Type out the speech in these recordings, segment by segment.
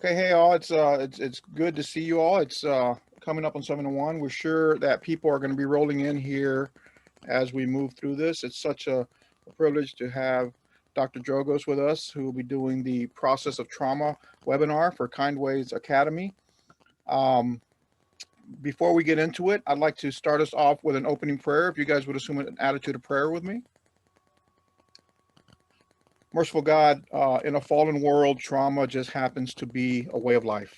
Okay, hey all, it's good to see you all. It's coming up on 7:01. We're sure that people are going to be rolling in here as we move through this. It's such a privilege to have Dr. Drogosz with us, who will be doing the process of trauma webinar for Kindway's Academy. Um, Before we get into it, I'd like to start us off with an opening prayer. If you guys would assume an attitude of prayer with me. Merciful God, in a fallen world, trauma just happens to be a way of life.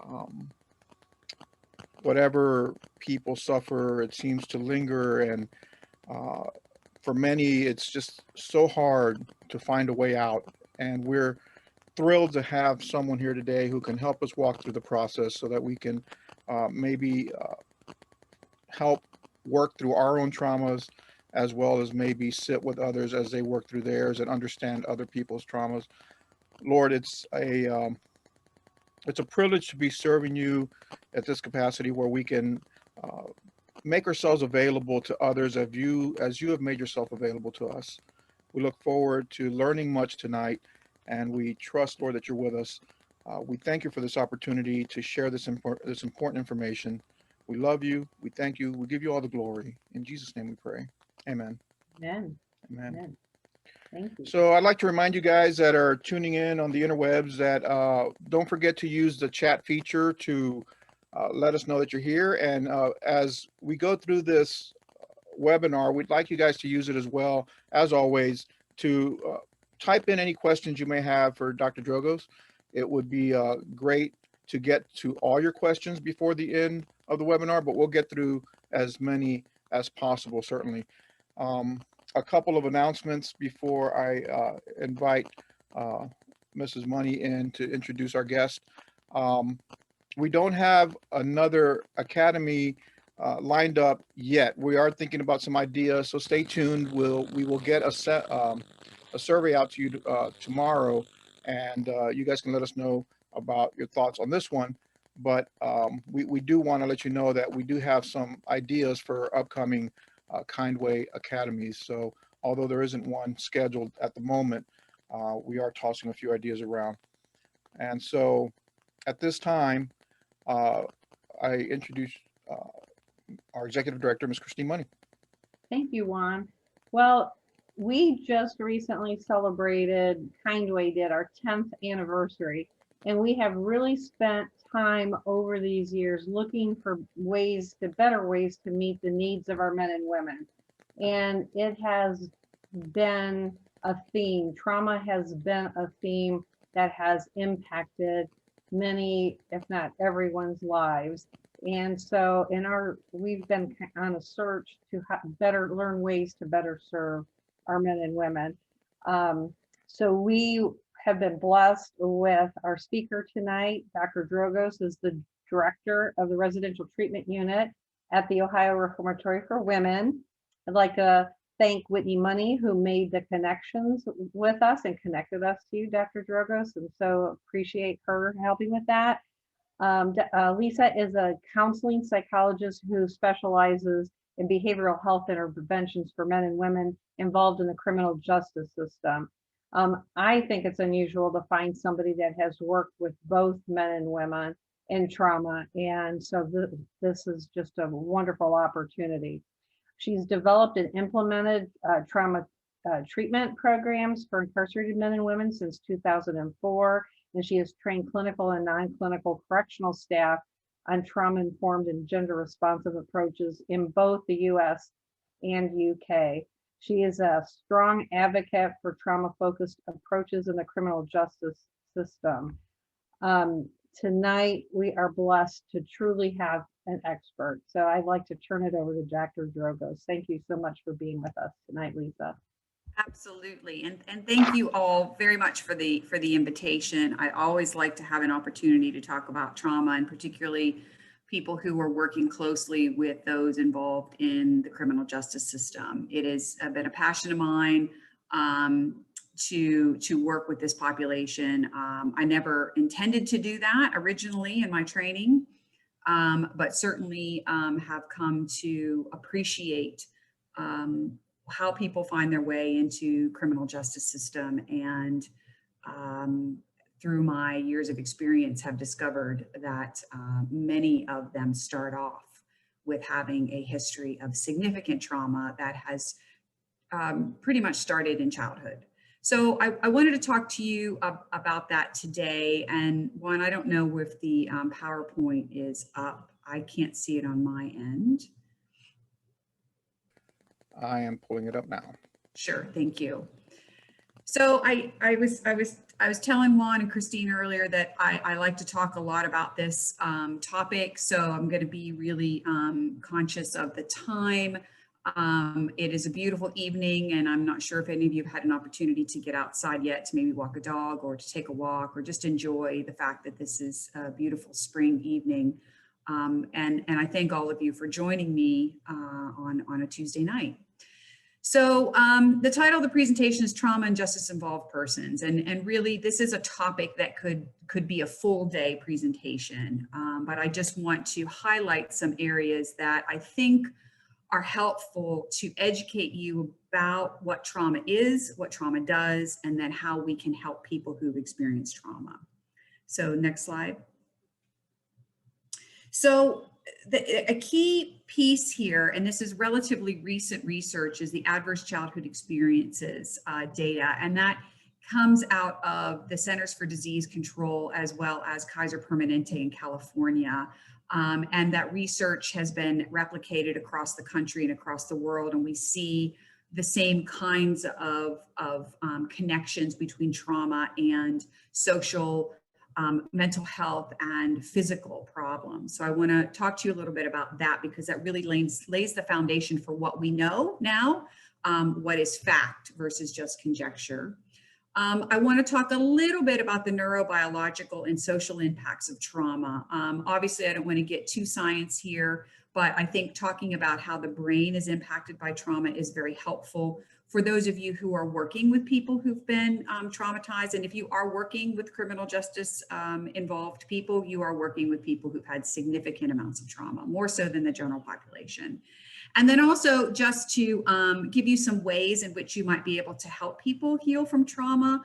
Um, Whatever people suffer, it seems to linger, and uh, for many, it's just so hard to find a way out. And we're thrilled to have someone here today who can help us walk through the process so that we can maybe help work through our own traumas, as well as maybe sit with others as they work through theirs and understand other people's traumas. Lord, it's a privilege to be serving you at this capacity where we can uh, make ourselves available to others as you have made yourself available to us. We look forward to learning much tonight, and we trust, Lord, that you're with us. We thank you for this opportunity to share this important information. We love you. We thank you. We give you all the glory. In Jesus' name we pray. Amen. Amen. Amen. Amen. Thank you. So I'd like to remind you guys that are tuning in on the interwebs that don't forget to use the chat feature to let us know that you're here. And as we go through this webinar, we'd like you guys to use it as well, as always, to type in any questions you may have for Dr. Drogosz. It would be great to get to all your questions before the end of the webinar, but we'll get through as many as possible, certainly. A couple of announcements before I invite Mrs. Money in to introduce our guest. We don't have another academy lined up yet. We are thinking about some ideas, so stay tuned. We will get a survey out to you tomorrow, and you guys can let us know about your thoughts on this one. But we do want to let you know that we do have some ideas for upcoming Kindway academies. So although there isn't one scheduled at the moment, we are tossing a few ideas around. And so at this time, I introduce our executive director, Ms. Christine Money. Thank you, Juan. Well, we just recently celebrated, Kindway did our 10th anniversary, and we have really spent time over these years looking for better ways to meet the needs of our men and women. And it has been a theme. Trauma has been a theme that has impacted many, if not everyone's lives. And so we've been on a search to better learn ways to better serve our men and women. So we have been blessed with our speaker tonight. Dr. Drogosz is the director of the residential treatment unit at the Ohio Reformatory for Women. I'd like to thank Whitney Money, who made the connections with us and connected us to you, Dr. Drogosz, and so appreciate her helping with that. Lisa is a counseling psychologist who specializes in behavioral health interventions for men and women involved in the criminal justice system. I think it's unusual to find somebody that has worked with both men and women in trauma, and so this is just a wonderful opportunity. She's developed and implemented trauma treatment programs for incarcerated men and women since 2004. And she has trained clinical and non-clinical correctional staff on trauma-informed and gender-responsive approaches in both the US and UK. She is a strong advocate for trauma-focused approaches in the criminal justice system. Tonight, we are blessed to truly have an expert. So I'd like to turn it over to Dr. Drogosz. Thank you so much for being with us tonight, Lisa. Absolutely. And thank you all very much for the invitation. I always like to have an opportunity to talk about trauma, and particularly people who are working closely with those involved in the criminal justice system. It has been a passion of mine to work with this population. I never intended to do that originally in my training, but certainly have come to appreciate how people find their way into criminal justice system, and through my years of experience, have discovered that many of them start off with having a history of significant trauma that has pretty much started in childhood. So I wanted to talk to you about that today. And one, I don't know if the PowerPoint is up. I can't see it on my end. I am pulling it up now. Sure, thank you. So I was telling Juan and Christine earlier that I like to talk a lot about this topic. So I'm going to be really conscious of the time. It is a beautiful evening, and I'm not sure if any of you have had an opportunity to get outside yet to maybe walk a dog or to take a walk or just enjoy the fact that this is a beautiful spring evening. And I thank all of you for joining me on a Tuesday night. So the title of the presentation is Trauma and Justice Involved Persons. And really, this is a topic that could be a full day presentation. But I just want to highlight some areas that I think are helpful to educate you about what trauma is, what trauma does, and then how we can help people who've experienced trauma. So next slide. So a key piece here, and this is relatively recent research, is the adverse childhood experiences data. And that comes out of the Centers for Disease Control as well as Kaiser Permanente in California. And that research has been replicated across the country and across the world. And we see the same kinds of connections between trauma and social, mental health and physical problems. So I want to talk to you a little bit about that, because that really lays the foundation for what we know now, what is fact versus just conjecture. I want to talk a little bit about the neurobiological and social impacts of trauma. Obviously, I don't want to get too science here, but I think talking about how the brain is impacted by trauma is very helpful for those of you who are working with people who've been traumatized. And if you are working with criminal justice involved people, you are working with people who've had significant amounts of trauma, more so than the general population. And then also just to give you some ways in which you might be able to help people heal from trauma.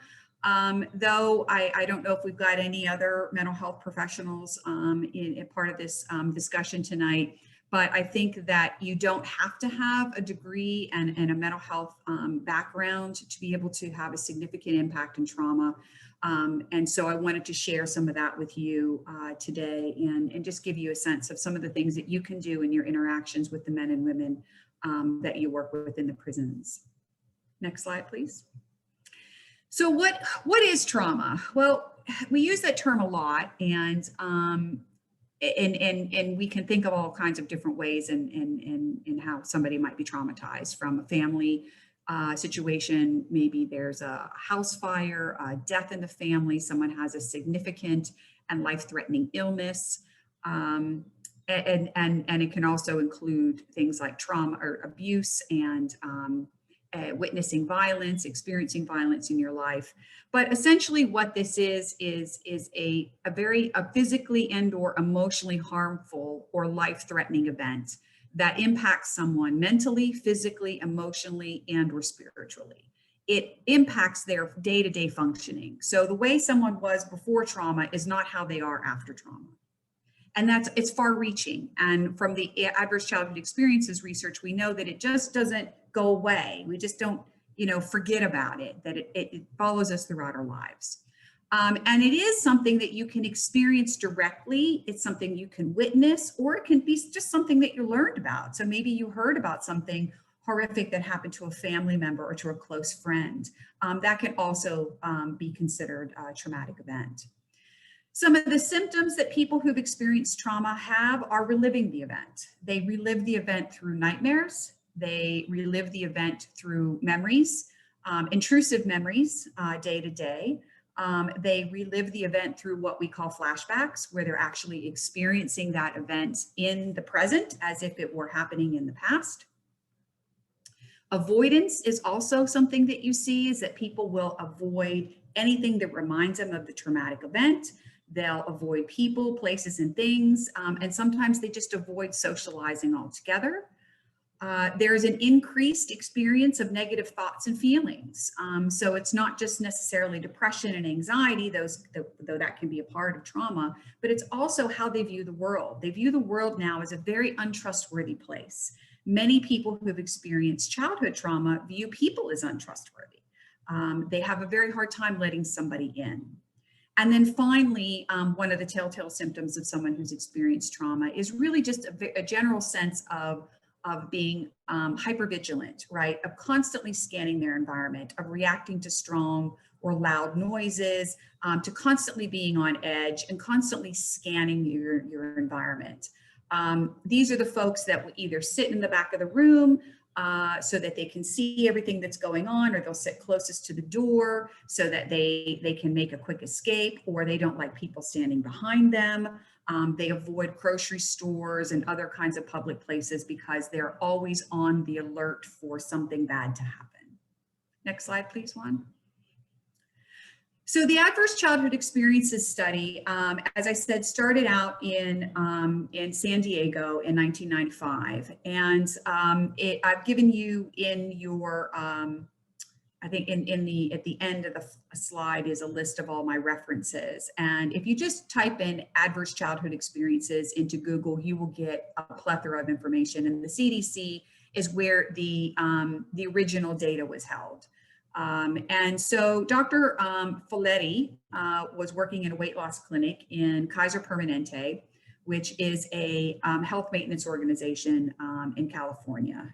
Though I don't know if we've got any other mental health professionals in part of this discussion tonight, but I think that you don't have to have a degree and a mental health background to be able to have a significant impact in trauma. And so I wanted to share some of that with you today and just give you a sense of some of the things that you can do in your interactions with the men and women that you work with in the prisons. Next slide, please. So what is trauma? Well, we use that term a lot, and we can think of all kinds of different ways in how somebody might be traumatized, from a family situation. Maybe there's a house fire, a death in the family, someone has a significant and life-threatening illness. And it can also include things like trauma or abuse and witnessing violence, experiencing violence in your life. But essentially what this is a physically and or emotionally harmful or life-threatening event that impacts someone mentally, physically, emotionally, and or spiritually. It impacts their day-to-day functioning. So the way someone was before trauma is not how they are after trauma. And it's far-reaching. And from the adverse childhood experiences research, we know that it just doesn't go away. We just don't, forget about it, that it follows us throughout our lives. And it is something that you can experience directly. It's something you can witness, or it can be just something that you learned about. So maybe you heard about something horrific that happened to a family member or to a close friend. That can also be considered a traumatic event. Some of the symptoms that people who've experienced trauma have are reliving the event. They relive the event through nightmares. They relive the event through memories, intrusive memories, day to day. They relive the event through what we call flashbacks, where they're actually experiencing that event in the present as if it were happening in the past. Avoidance is also something that you see, is that people will avoid anything that reminds them of the traumatic event. They'll avoid people, places, and things, and sometimes they just avoid socializing altogether. There's an increased experience of negative thoughts and feelings. So it's not just necessarily depression and anxiety, though that can be a part of trauma, but it's also how they view the world. They view the world now as a very untrustworthy place. Many people who have experienced childhood trauma view people as untrustworthy. They have a very hard time letting somebody in. And then finally, one of the telltale symptoms of someone who's experienced trauma is really just a general sense of being hypervigilant, right? Of constantly scanning their environment, of reacting to strong or loud noises, to constantly being on edge and constantly scanning your environment. These are the folks that will either sit in the back of the room so that they can see everything that's going on, or they'll sit closest to the door so that they can make a quick escape, or they don't like people standing behind them. They avoid grocery stores and other kinds of public places because they're always on the alert for something bad to happen. Next slide, please, Juan. So the Adverse Childhood Experiences Study, as I said, started out in San Diego in 1995. And I've given you in your, I think at the end of the slide is a list of all my references. And if you just type in adverse childhood experiences into Google, you will get a plethora of information. And the CDC is where the original data was held. And so Dr. Folletti was working in a weight loss clinic in Kaiser Permanente, which is a health maintenance organization in California.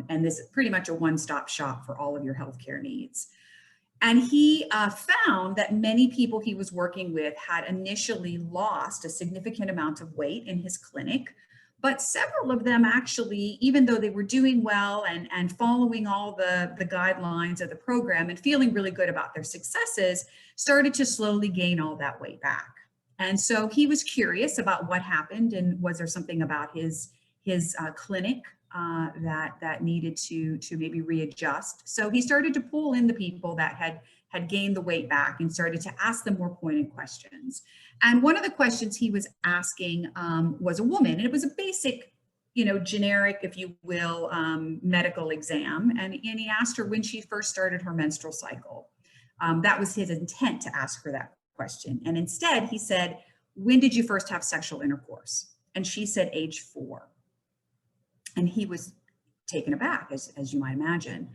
And this is pretty much a one-stop shop for all of your healthcare needs. And he found that many people he was working with had initially lost a significant amount of weight in his clinic, but several of them actually, even though they were doing well and following all the guidelines of the program and feeling really good about their successes, started to slowly gain all that weight back. And so he was curious about what happened, and was there something about his clinic that needed to maybe readjust. So he started to pull in the people that had gained the weight back and started to ask them more pointed questions. And one of the questions he was asking was a woman, and it was a basic, generic, if you will, medical exam. And he asked her when she first started her menstrual cycle. That was his intent to ask her that question. And instead he said, when did you first have sexual intercourse? And she said age 4. And he was taken aback, as you might imagine,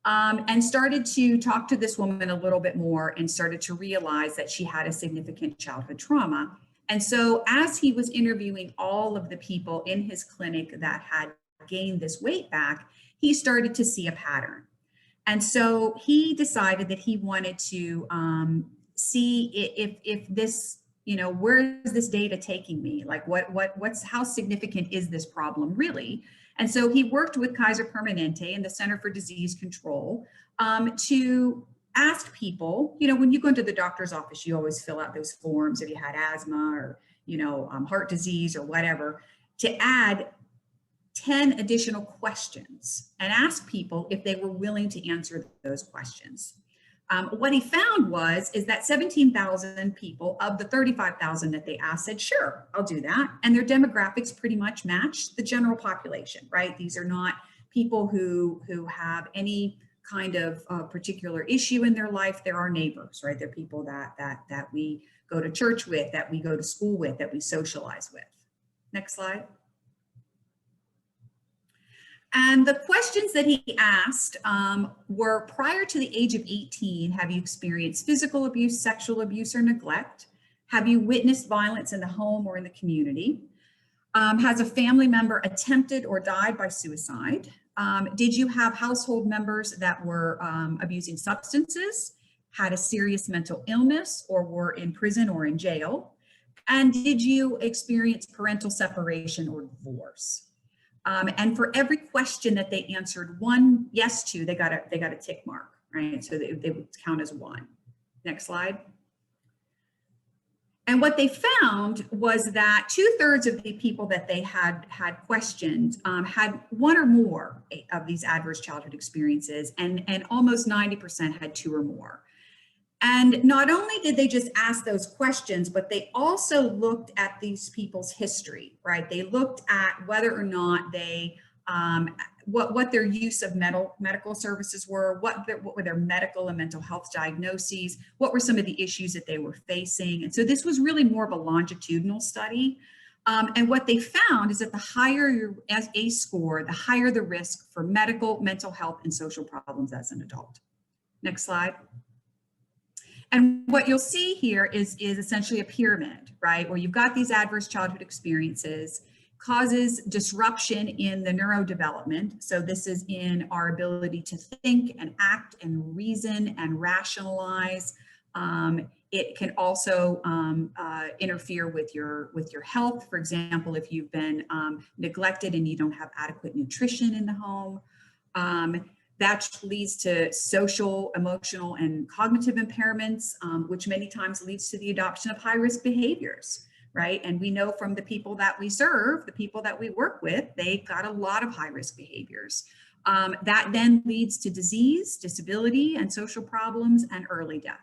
and started to talk to this woman a little bit more and started to realize that she had a significant childhood trauma. And so as he was interviewing all of the people in his clinic that had gained this weight back, he started to see a pattern. And so he decided that he wanted to see if this, where is this data taking me? Like how significant is this problem really? And so he worked with Kaiser Permanente and the Center for Disease Control to ask people, when you go into the doctor's office, you always fill out those forms if you had asthma or, heart disease or whatever, to add 10 additional questions and ask people if they were willing to answer those questions. What he found is that 17,000 people of the 35,000 that they asked said, sure, I'll do that. And their demographics pretty much matched the general population, right? These are not people who have any kind of particular issue in their life. They're our neighbors, right? They're people that we go to church with, that we go to school with, that we socialize with. Next slide. And the questions that he asked were, prior to the age of 18, have you experienced physical abuse, sexual abuse, or neglect? Have you witnessed violence in the home or in the community? Has a family member attempted or died by suicide? Did you have household members that were abusing substances, had a serious mental illness, or were in prison or in jail? And did you experience parental separation or divorce? And for every question that they answered one yes to, they got a tick mark, right? So they would count as 1. Next slide. And what they found was that 2/3 of the people that they had questioned had one or more of these adverse childhood experiences, and almost 90% had 2 or more. And not only did they just ask those questions, but they also looked at these people's history, right? They looked at whether or not they what their use of medical services were, what were their medical and mental health diagnoses, what were some of the issues that they were facing. And so this was really more of a longitudinal study. And what they found is that the higher your ACE score, the higher the risk for medical, mental health, and social problems as an adult. Next slide. And what you'll see here is essentially a pyramid, right? Where you've got these adverse childhood experiences, causes disruption in the neurodevelopment. So this is in our ability to think and act and reason and rationalize. It can also interfere with your health. For example, if you've been neglected and you don't have adequate nutrition in the home. That leads to social, emotional, and cognitive impairments, which many times leads to the adoption of high-risk behaviors, right? And we know from the people that we serve, the people that we work with, they've got a lot of high-risk behaviors. That then leads to disease, disability, and social problems, and early death.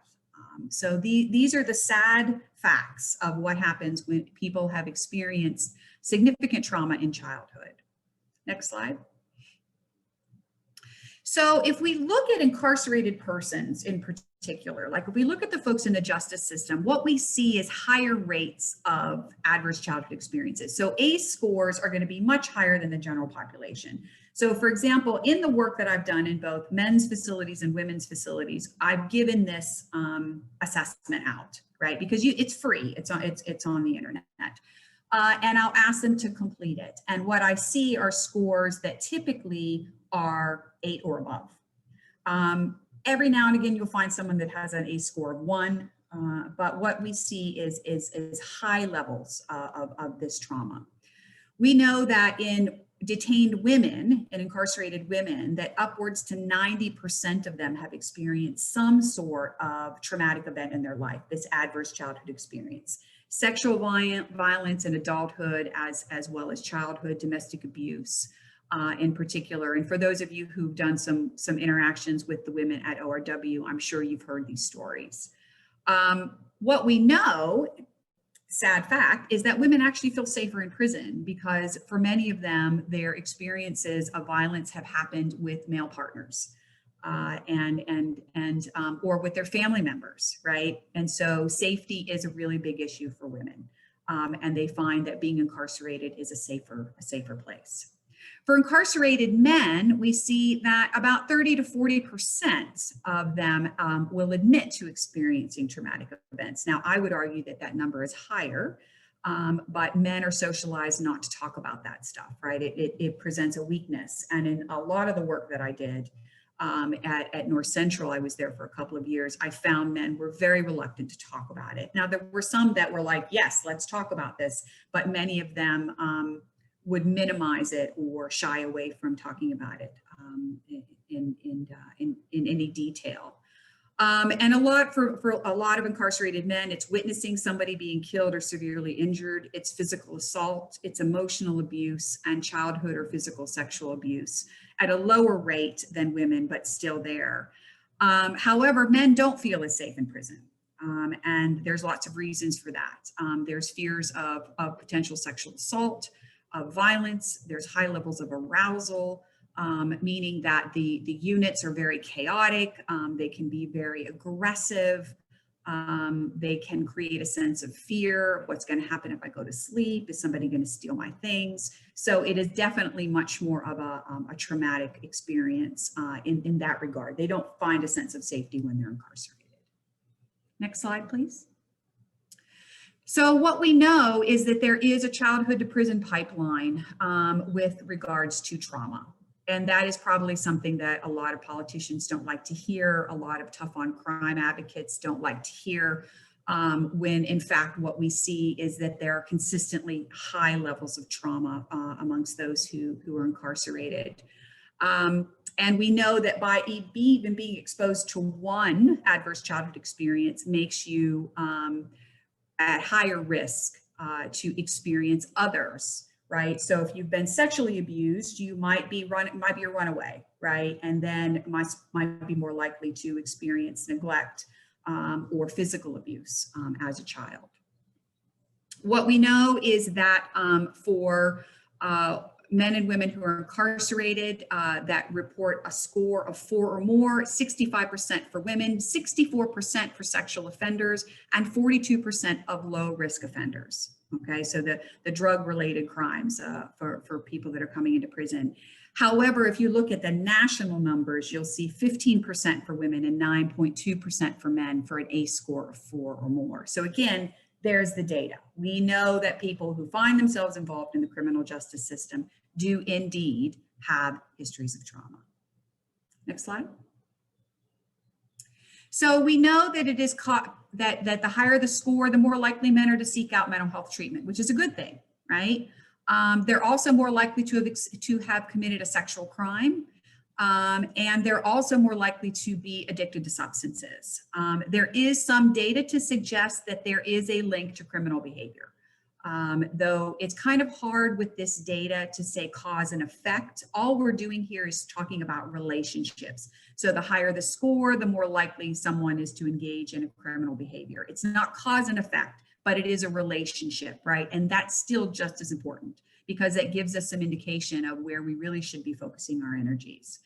So these are the sad facts of what happens when people have experienced significant trauma in childhood. Next slide. So if we look at incarcerated persons in particular, like if we look at the folks in the justice system, what we see is higher rates of adverse childhood experiences. So ACE scores are going to be much higher than the general population. So for example, in the work that I've done in both men's facilities and women's facilities, I've given this assessment out, right? Because it's free, it's on the internet. And I'll ask them to complete it. And what I see are scores that typically are 8 or above. Every now and again, you'll find someone that has an ACE score of 1, but what we see is high levels of this trauma. We know that in detained women and incarcerated women, that upwards to 90% of them have experienced some sort of traumatic event in their life, this adverse childhood experience. Sexual violence in adulthood, as well as childhood, domestic abuse in particular. And for those of you who've done some interactions with the women at ORW, I'm sure you've heard these stories. What we know, sad fact, is that women actually feel safer in prison because for many of them, their experiences of violence have happened with male partners or with their family members, right? And so safety is a really big issue for women. And they find that being incarcerated is a safer place. For incarcerated men, we see that about 30 to 40% of them will admit to experiencing traumatic events. Now, I would argue that that number is higher, but men are socialized not to talk about that stuff, right? It presents a weakness. And in a lot of the work that I did at North Central, I was there for a couple of years, I found men were very reluctant to talk about it. Now, there were some that were like, yes, let's talk about this, but many of them would minimize it or shy away from talking about it in any detail. And for a lot of incarcerated men, it's witnessing somebody being killed or severely injured. It's physical assault, it's emotional abuse, and childhood or physical sexual abuse at a lower rate than women, but still there. However, men don't feel as safe in prison. And there's lots of reasons for that. There's fears of potential sexual assault, of violence. There's high levels of arousal, meaning that the units are very chaotic. They can be very aggressive. They can create a sense of fear. What's going to happen if I go to sleep? Is somebody going to steal my things? So it is definitely much more of a traumatic experience in that regard. They don't find a sense of safety when they're incarcerated. Next slide, please. So what we know is that there is a childhood to prison pipeline with regards to trauma. And that is probably something that a lot of politicians don't like to hear. A lot of tough on crime advocates don't like to hear when in fact what we see is that there are consistently high levels of trauma amongst those who are incarcerated. And we know that by even being exposed to one adverse childhood experience makes you at higher risk to experience others, right? So if you've been sexually abused, you might be a runaway, right? And then might be more likely to experience neglect or physical abuse as a child. What we know is that for men and women who are incarcerated that report a score of 4 or more, 65% for women, 64% for sexual offenders, and 42% of low risk offenders. Okay, so the drug related crimes for people that are coming into prison. However, if you look at the national numbers, you'll see 15% for women and 9.2% for men for an ACE score of 4 or more. So again, there's the data. We know that people who find themselves involved in the criminal justice system do indeed have histories of trauma. Next slide. So we know that it is that the higher the score, the more likely men are to seek out mental health treatment, which is a good thing, right? They're also more likely to have committed a sexual crime. And they're also more likely to be addicted to substances. There is some data to suggest that there is a link to criminal behavior, though it's kind of hard with this data to say cause and effect. All we're doing here is talking about relationships. So the higher the score, the more likely someone is to engage in a criminal behavior. It's not cause and effect, but it is a relationship, right? And that's still just as important because it gives us some indication of where we really should be focusing our energies.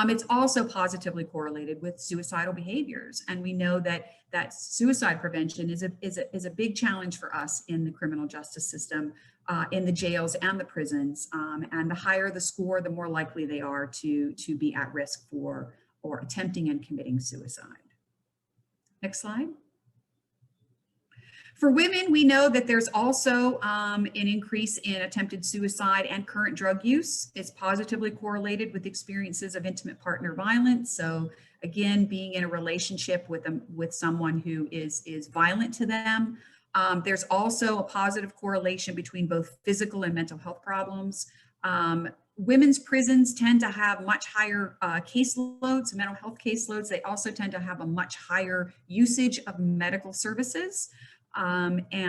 It's also positively correlated with suicidal behaviors. And we know that suicide prevention is a big challenge for us in the criminal justice system, in the jails and the prisons. And the higher the score, the more likely they are to be at risk for or attempting and committing suicide. Next slide. For women, we know that there's also an increase in attempted suicide and current drug use. It's positively correlated with experiences of intimate partner violence. So again, being in a relationship with someone who is violent to them. There's also a positive correlation between both physical and mental health problems. Women's prisons tend to have much higher caseloads, mental health caseloads. They also tend to have a much higher usage of medical services. Again,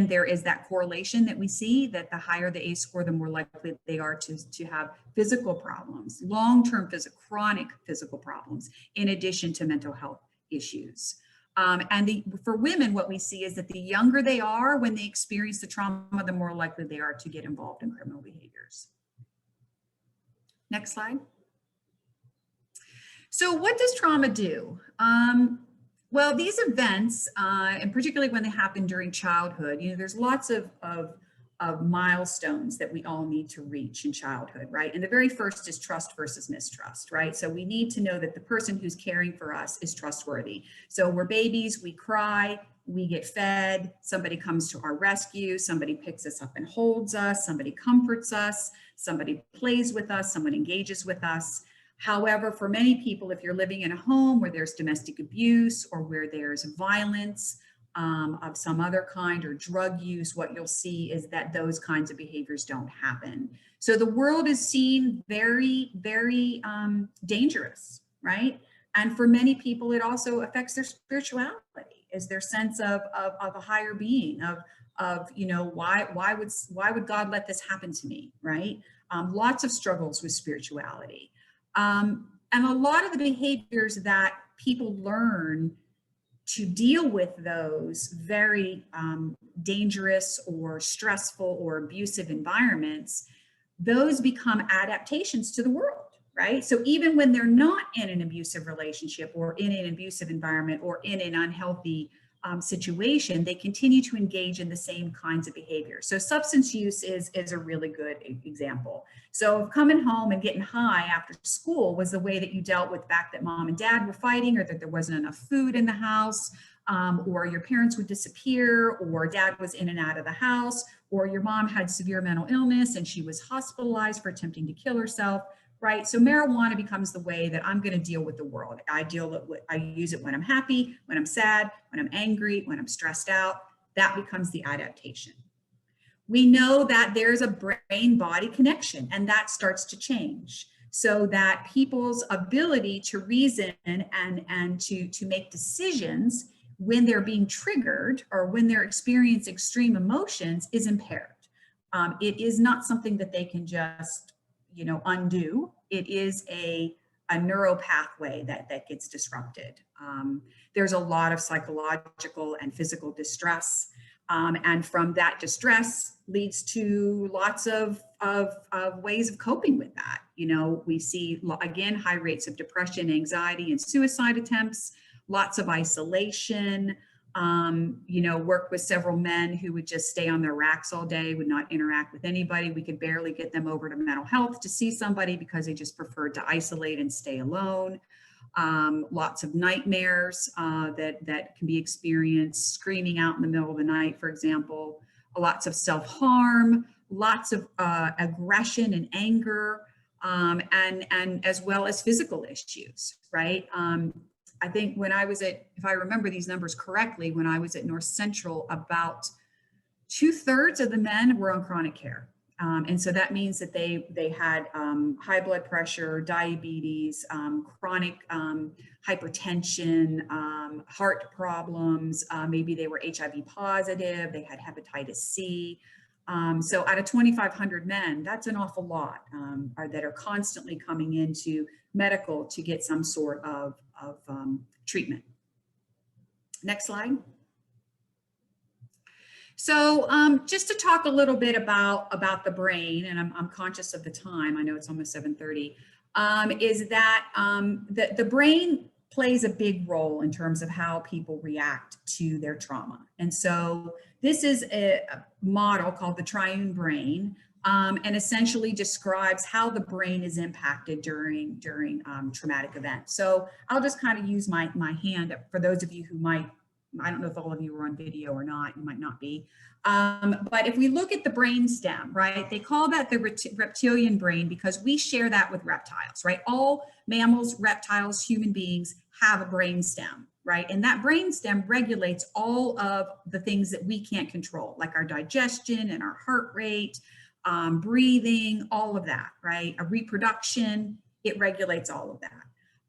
there is that correlation that we see that the higher the ACE score, the more likely they are to have physical problems, long-term chronic physical problems, in addition to mental health issues. For women, what we see is that the younger they are when they experience the trauma, the more likely they are to get involved in criminal behaviors. Next slide. So what does trauma do? Well, these events, and particularly when they happen during childhood, there's lots of milestones that we all need to reach in childhood, right? And the very first is trust versus mistrust, right? So we need to know that the person who's caring for us is trustworthy. So we're babies, we cry, we get fed, somebody comes to our rescue, somebody picks us up and holds us, somebody comforts us, somebody plays with us, someone engages with us. However, for many people, if you're living in a home where there's domestic abuse or where there's violence of some other kind or drug use, what you'll see is that those kinds of behaviors don't happen. So the world is seen very, very dangerous, right? And for many people, it also affects their spirituality, is their sense of a higher being, of why would God let this happen to me, right? Lots of struggles with spirituality. And a lot of the behaviors that people learn to deal with those very dangerous or stressful or abusive environments, those become adaptations to the world, right? So even when they're not in an abusive relationship or in an abusive environment or in an unhealthy situation, they continue to engage in the same kinds of behaviors. So substance use is a really good example. So coming home and getting high after school was the way that you dealt with the fact that mom and dad were fighting, or that there wasn't enough food in the house, or your parents would disappear, or dad was in and out of the house, or your mom had severe mental illness and she was hospitalized for attempting to kill herself. Right? So marijuana becomes the way that I'm going to deal with the world. I use it when I'm happy, when I'm sad, when I'm angry, when I'm stressed out. That becomes the adaptation. We know that there's a brain-body connection, and that starts to change, so that people's ability to reason and to make decisions when they're being triggered or when they're experiencing extreme emotions is impaired. It is not something that they can just undo. It is a neural pathway that gets disrupted. There's a lot of psychological and physical distress. And from that distress leads to lots of ways of coping with that. You know, we see, again, high rates of depression, anxiety, and suicide attempts, lots of isolation. You know, worked with several men who would just stay on their racks all day, would not interact with anybody. We could barely get them over to mental health to see somebody because they just preferred to isolate and stay alone. Lots of nightmares that can be experienced, screaming out in the middle of the night, for example, lots of self-harm, lots of aggression and anger, and as well as physical issues, right? I think when I was if I remember these numbers correctly, when I was at North Central, about 2/3 of the men were on chronic care. And so that means that they had high blood pressure, diabetes, chronic hypertension, heart problems. Maybe they were HIV positive, they had hepatitis C. So out of 2,500 men, that's an awful lot that are constantly coming into medical to get some sort of treatment. Next slide. So just to talk a little bit about the brain, and I'm conscious of the time, I know it's almost 7:30, is that the brain plays a big role in terms of how people react to their trauma. And so this is a model called the triune brain, and essentially describes how the brain is impacted during traumatic events. So I'll just kind of use my hand for those of you who might, I don't know if all of you are on video or not, you might not be. But if we look at the brain stem, right, they call that the reptilian brain because we share that with reptiles, right? All mammals, reptiles, human beings have a brain stem, right? And that brain stem regulates all of the things that we can't control, like our digestion and our heart rate, breathing, all of that, right? A reproduction, it regulates all of that.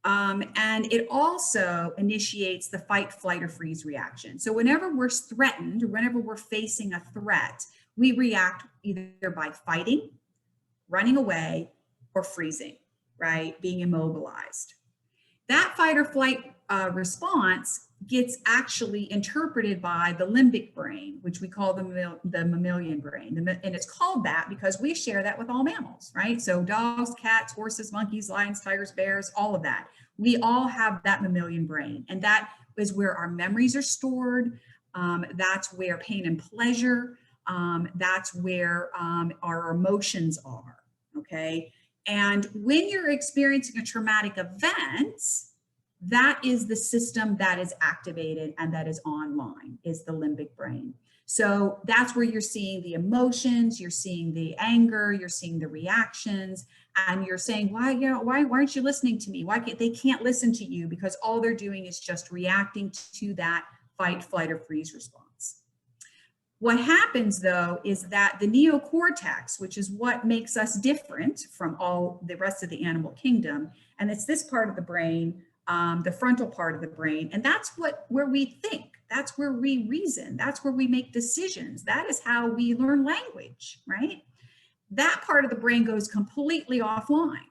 And it also initiates the fight, flight, or freeze reaction. So whenever we're threatened, or whenever we're facing a threat, we react either by fighting, running away, or freezing, right? Being immobilized. That fight or flight response gets actually interpreted by the limbic brain, which we call the mammalian brain. And it's called that because we share that with all mammals, right? So dogs, cats, horses, monkeys, lions, tigers, bears, all of that. We all have that mammalian brain. And that is where our memories are stored. That's where pain and pleasure, that's where our emotions are, okay? And when you're experiencing a traumatic event, that is the system that is activated and that is online, is the limbic brain. So that's where you're seeing the emotions, you're seeing the anger, you're seeing the reactions, and you're saying, why aren't you listening to me? They can't listen to you because all they're doing is just reacting to that fight, flight, or freeze response. What happens though is that the neocortex, which is what makes us different from all the rest of the animal kingdom, and it's this part of the brain, the frontal part of the brain, and that's where we think, that's where we reason, that's where we make decisions, that is how we learn language, right? That part of the brain goes completely offline.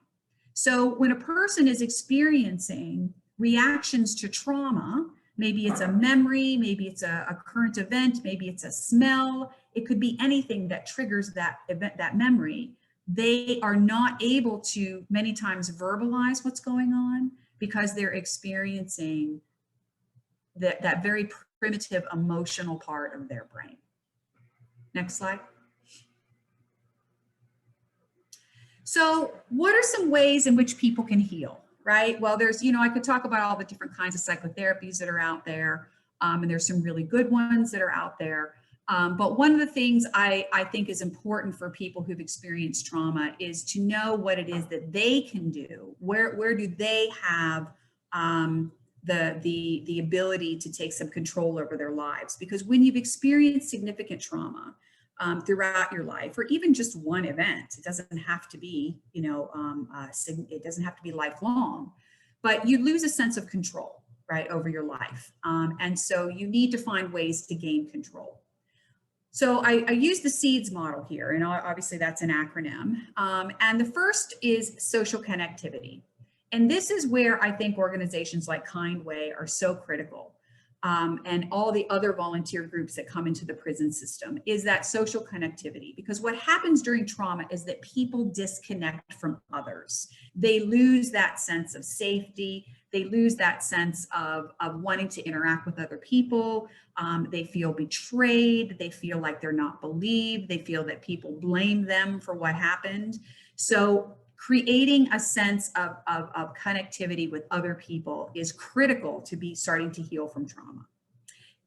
So when a person is experiencing reactions to trauma, maybe it's a memory, maybe it's a current event, maybe it's a smell, it could be anything that triggers that event, that memory, they are not able to many times verbalize what's going on because they're experiencing that very primitive emotional part of their brain. Next slide. So what are some ways in which people can heal, right? Well, there's, I could talk about all the different kinds of psychotherapies that are out there, and there's some really good ones that are out there. But one of the things I think is important for people who've experienced trauma is to know what it is that they can do. Where do they have the ability to take some control over their lives? Because when you've experienced significant trauma throughout your life, or even just one event, it doesn't have to be, it doesn't have to be lifelong, but you lose a sense of control, right, over your life. And so you need to find ways to gain control. So I use the SEEDS model here, and obviously that's an acronym. And the first is social connectivity. And this is where I think organizations like Kindway are so critical. and all the other volunteer groups that come into the prison system, is that social connectivity. Because what happens during trauma is that people disconnect from others. They lose that sense of safety. They lose that sense of wanting to interact with other people. They feel betrayed. They feel like they're not believed. They feel that people blame them for what happened. So creating a sense of connectivity with other people is critical to be starting to heal from trauma.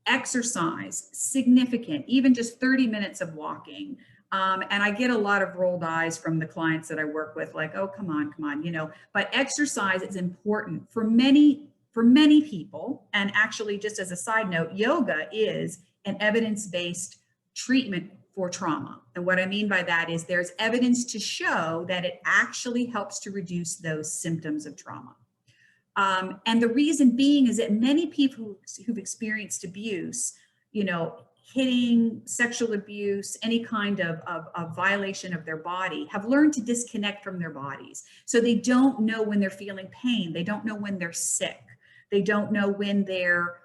Exercise, significant, even just 30 minutes of walking. And I get a lot of rolled eyes from the clients that I work with, like, oh, come on, you know, but exercise is important for many people. And actually, just as a side note, yoga is an evidence-based treatment for trauma. And what I mean by that is there's evidence to show that it actually helps to reduce those symptoms of trauma. And the reason being is that many people who've experienced abuse, you know, hitting, sexual abuse, any kind of violation of their body, have learned to disconnect from their bodies. So they don't know when they're feeling pain. They don't know when they're sick. They don't know when they're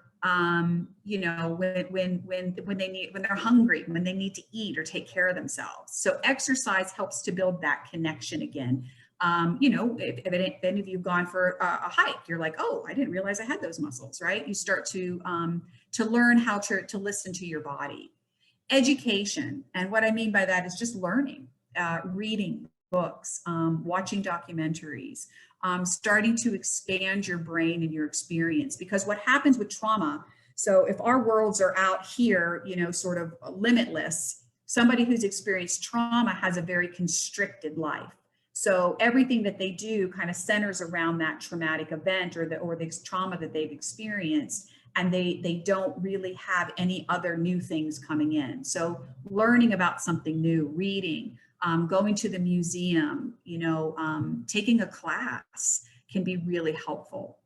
you know, when they're hungry, when they need to eat or take care of themselves. So exercise helps to build that connection again. You know, if any of you have gone for a hike, you're like, oh, I didn't realize I had those muscles, right? You start to learn how to listen to your body. Education, and what I mean by that is just learning, reading books, watching documentaries, starting to expand your brain and your experience. Because what happens with trauma, so if our worlds are out here, you know, sort of limitless, somebody who's experienced trauma has a very constricted life. So everything that they do kind of centers around that traumatic event or the trauma that they've experienced, and they don't really have any other new things coming in. So learning about something new, reading, going to the museum, you know, taking a class can be really helpful.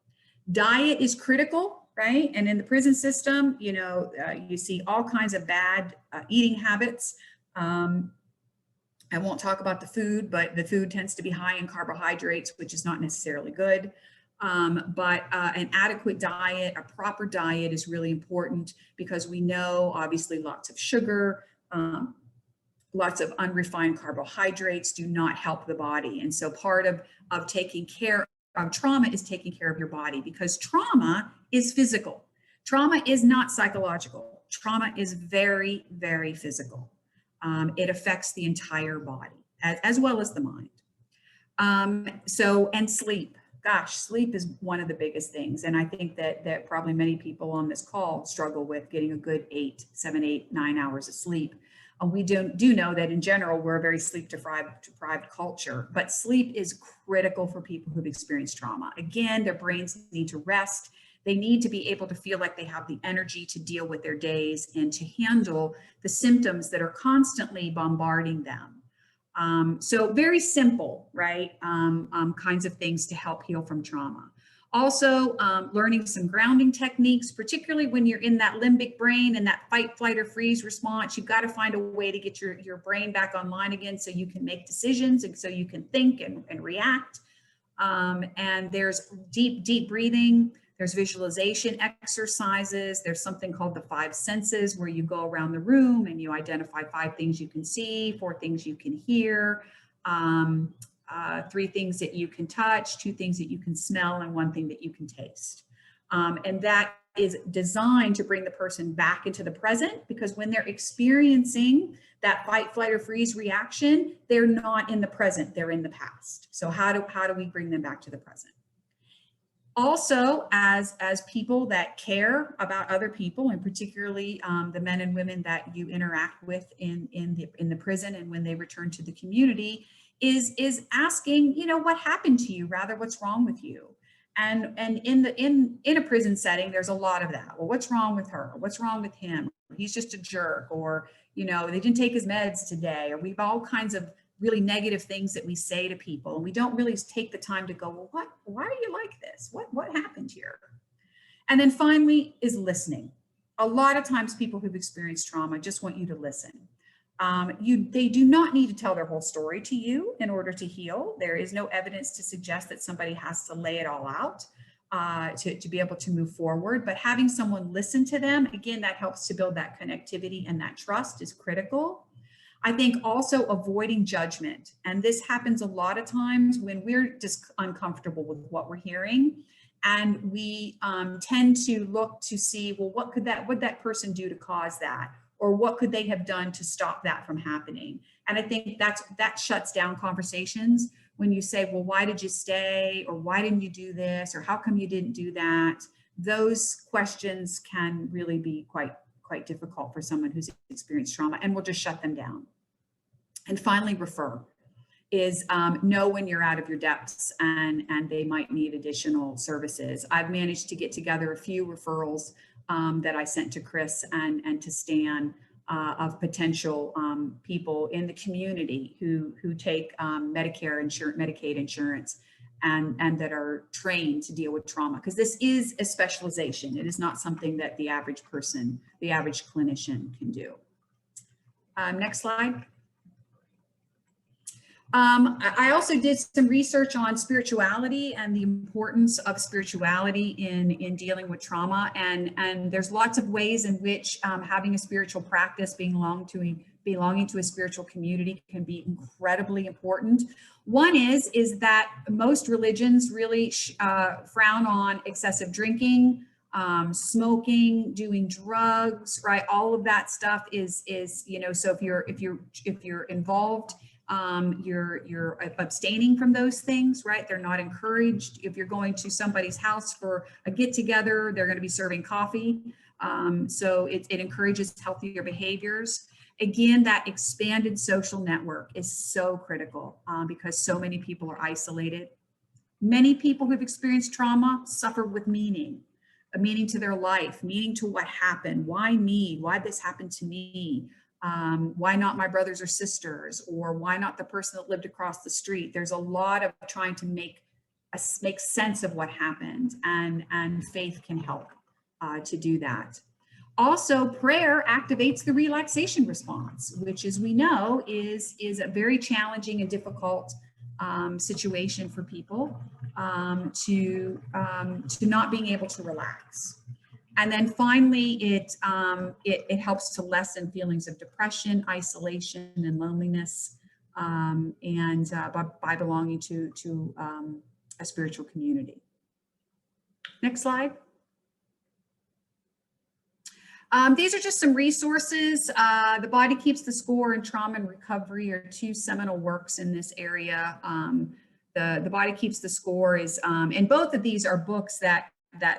Diet is critical, right? And in the prison system, you know, you see all kinds of bad eating habits. I won't talk about the food, but the food tends to be high in carbohydrates, which is not necessarily good. But an adequate diet, a proper diet is really important, because we know obviously lots of sugar, lots of unrefined carbohydrates do not help the body. And so part of taking care of trauma is taking care of your body, because trauma is physical. Trauma is not psychological. Trauma is very, very physical. It affects the entire body as well as the mind. And sleep. Gosh, sleep is one of the biggest things. And I think that probably many people on this call struggle with getting a good 7, 8, 9 hours of sleep. We do know that in general, we're a very sleep deprived culture, but sleep is critical for people who've experienced trauma. Again, their brains need to rest. They need to be able to feel like they have the energy to deal with their days and to handle the symptoms that are constantly bombarding them. So very simple, right? Kinds of things to help heal from trauma. Also, learning some grounding techniques, particularly when you're in that limbic brain and that fight, flight, or freeze response. You've got to find a way to get your brain back online again so you can make decisions and so you can think and react. And there's deep breathing. There's visualization exercises. There's something called the 5 senses, where you go around the room and you identify 5 things you can see, 4 things you can hear, 3 things that you can touch, 2 things that you can smell, and 1 thing that you can taste. And that is designed to bring the person back into the present, because when they're experiencing that fight, flight, or freeze reaction, they're not in the present, they're in the past. So how do we bring them back to the present? Also, as people that care about other people, and particularly the men and women that you interact with in the prison and when they return to the community, is asking, you know, what happened to you, rather what's wrong with you. And in a prison setting, there's a lot of that. Well, what's wrong with her? What's wrong with him? He's just a jerk, or, you know, they didn't take his meds today, or we've all kinds of really negative things that we say to people, and we don't really take the time to go, well, why are you like this? What happened here? And then finally is listening. A lot of times people who've experienced trauma just want you to listen. They do not need to tell their whole story to you in order to heal. There is no evidence to suggest that somebody has to lay it all out. to be able to move forward. But having someone listen to them, again, that helps to build that connectivity, and that trust is critical. I think also avoiding judgment. And this happens a lot of times when we're just uncomfortable with what we're hearing. And we tend to look to see, well, what would that person do to cause that? Or what could they have done to stop that from happening? And I think that shuts down conversations when you say, well, why did you stay? Or why didn't you do this? Or how come you didn't do that? Those questions can really be quite difficult for someone who's experienced trauma, and will just shut them down. And finally, refer is know when you're out of your depths and they might need additional services. I've managed to get together a few referrals that I sent to Chris and to Stan of potential people in the community who take Medicaid insurance and that are trained to deal with trauma, because this is a specialization. It is not something that the average person, the average clinician can do. Next slide. I also did some research on spirituality and the importance of spirituality in dealing with trauma. And there's lots of ways in which having a spiritual practice, belonging to a spiritual community can be incredibly important. One is that most religions really frown on excessive drinking, smoking, doing drugs, right? All of that stuff is so if you're involved, you're abstaining from those things, right? They're not encouraged. If you're going to somebody's house for a get together, they're going to be serving coffee. So it encourages healthier behaviors. Again, that expanded social network is so critical because so many people are isolated. Many people who've experienced trauma suffer with meaning, a meaning to their life, meaning to what happened. Why me? Why this happened to me? Why not my brothers or sisters? Or why not the person that lived across the street? There's a lot of trying to make sense of what happened, and faith can help to do that. Also, prayer activates the relaxation response, which, as we know, is a very challenging and difficult situation for people to not being able to relax. And then finally, it helps to lessen feelings of depression, isolation, and loneliness, by belonging to a spiritual community. Next slide. These are just some resources. The Body Keeps the Score and Trauma and Recovery are two seminal works in this area. The Body Keeps the Score is, and both of these are books that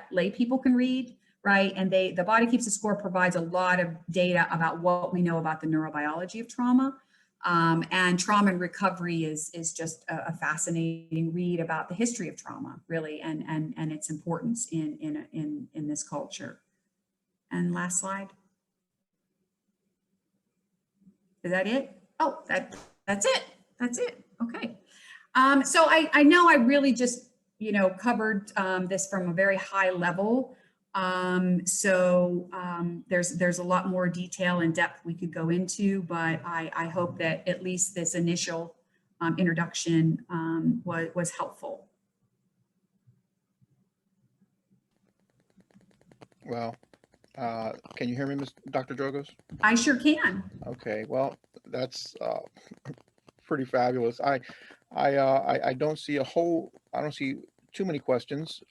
lay people can read, right? And the Body Keeps the Score provides a lot of data about what we know about the neurobiology of trauma. And Trauma and Recovery is just a fascinating read about the history of trauma, really, and its importance in this culture. And last slide. Is that it? Oh, that's it. That's it. Okay. So I know I really just, covered this from a very high level. There's a lot more detail and depth we could go into, but I hope that at least this initial introduction was helpful. Well, can you hear me, Dr. Drogosz? I sure can. Okay, well, that's pretty fabulous. I don't see I don't see too many questions.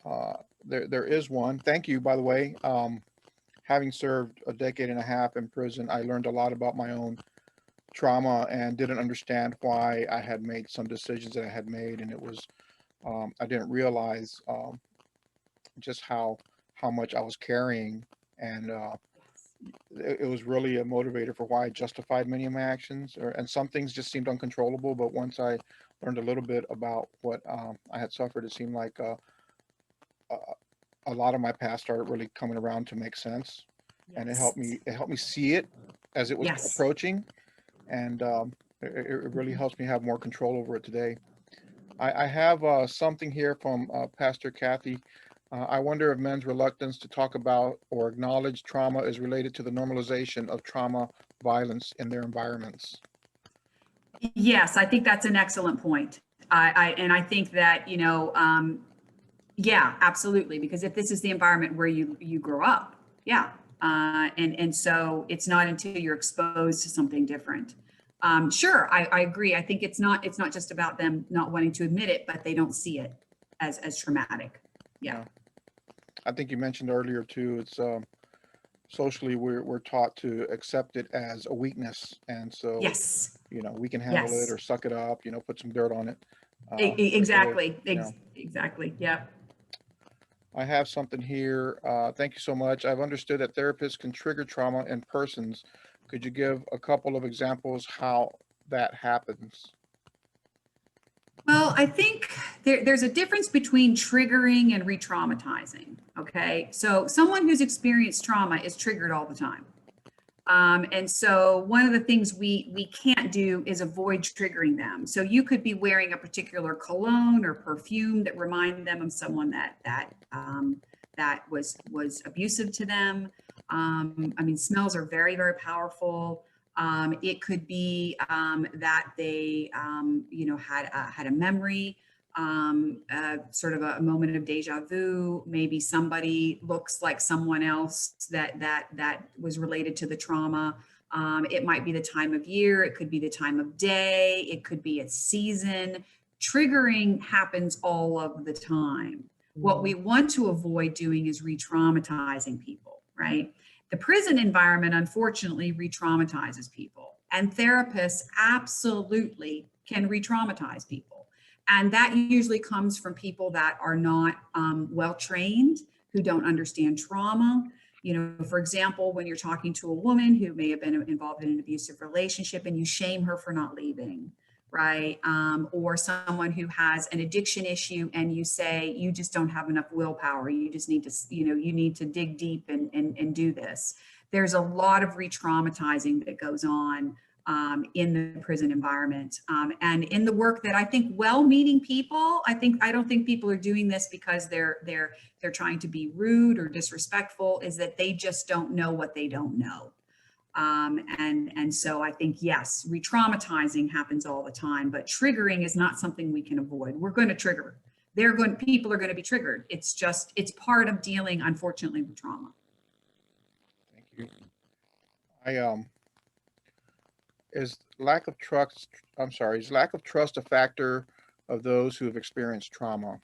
There is one. Thank you, by the way. Having served a decade and a half in prison, I learned a lot about my own trauma and didn't understand why I had made some decisions that I had made, and it was I didn't realize just how much I was carrying, and it was really a motivator for why I justified many of my actions, and some things just seemed uncontrollable. But once I learned a little bit about what I had suffered, it seemed like a lot of my past started really coming around to make sense. Yes. And it helped me see it as it was Yes. approaching, and it really helps me have more control over it today. I have something here from Pastor Kathy. I wonder if men's reluctance to talk about or acknowledge trauma is related to the normalization of trauma violence in their environments. Yes, I think that's an excellent point. I think that, Yeah, absolutely. Because if this is the environment where you grow up, yeah. And so it's not until you're exposed to something different. Sure, I agree. I think it's not just about them not wanting to admit it, but they don't see it as traumatic. Yeah. I think you mentioned earlier too, it's socially we're taught to accept it as a weakness, and so Yes. we can handle it Yes. or suck it up, put some dirt on it. Exactly. You know, Exactly. Yeah. I have something here. Thank you so much. I've understood that therapists can trigger trauma in persons. Could you give a couple of examples how that happens? Well, I think there's a difference between triggering and re-traumatizing. Okay. So someone who's experienced trauma is triggered all the time. And so one of the things we can't do is avoid triggering them. So you could be wearing a particular cologne or perfume that remind them of someone that was abusive to them. I mean, smells are very, very powerful. It could be that they, had a memory, sort of a moment of deja vu. Maybe somebody looks like someone else that was related to the trauma. It might be the time of year. It could be the time of day. It could be a season. Triggering happens all of the time. What we want to avoid doing is re-traumatizing people, right? The prison environment, unfortunately, re-traumatizes people, and therapists absolutely can re-traumatize people. And that usually comes from people that are not well trained, who don't understand trauma. For example, when you're talking to a woman who may have been involved in an abusive relationship and you shame her for not leaving, right? Or someone who has an addiction issue and you say, you just don't have enough willpower. You just need to, you need to dig deep and do this. There's a lot of re-traumatizing that goes on in the prison environment. And in the work that I think well-meaning people, I don't think people are doing this because they're trying to be rude or disrespectful, is that they just don't know what they don't know. And so I think, yes, re-traumatizing happens all the time, but triggering is not something we can avoid. We're going to trigger. People are going to be triggered. It's part of dealing, unfortunately, with trauma. Thank you. Is lack of trust, is lack of trust a factor of those who have experienced trauma?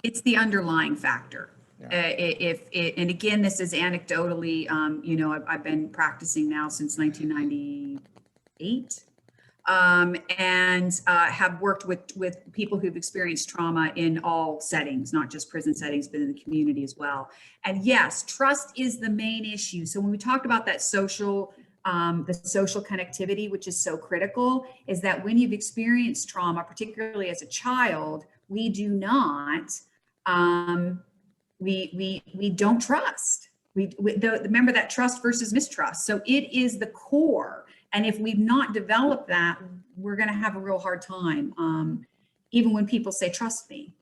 It's the underlying factor. Yeah. And again, this is anecdotally, I've been practicing now since 1998, and have worked with people who've experienced trauma in all settings, not just prison settings, but in the community as well. And yes, trust is the main issue. So when we talked about that the social connectivity, which is so critical, is that when you've experienced trauma, particularly as a child, we do not, we don't trust. Remember that trust versus mistrust. So it is the core. And if we've not developed that, we're going to have a real hard time. Even when people say, trust me,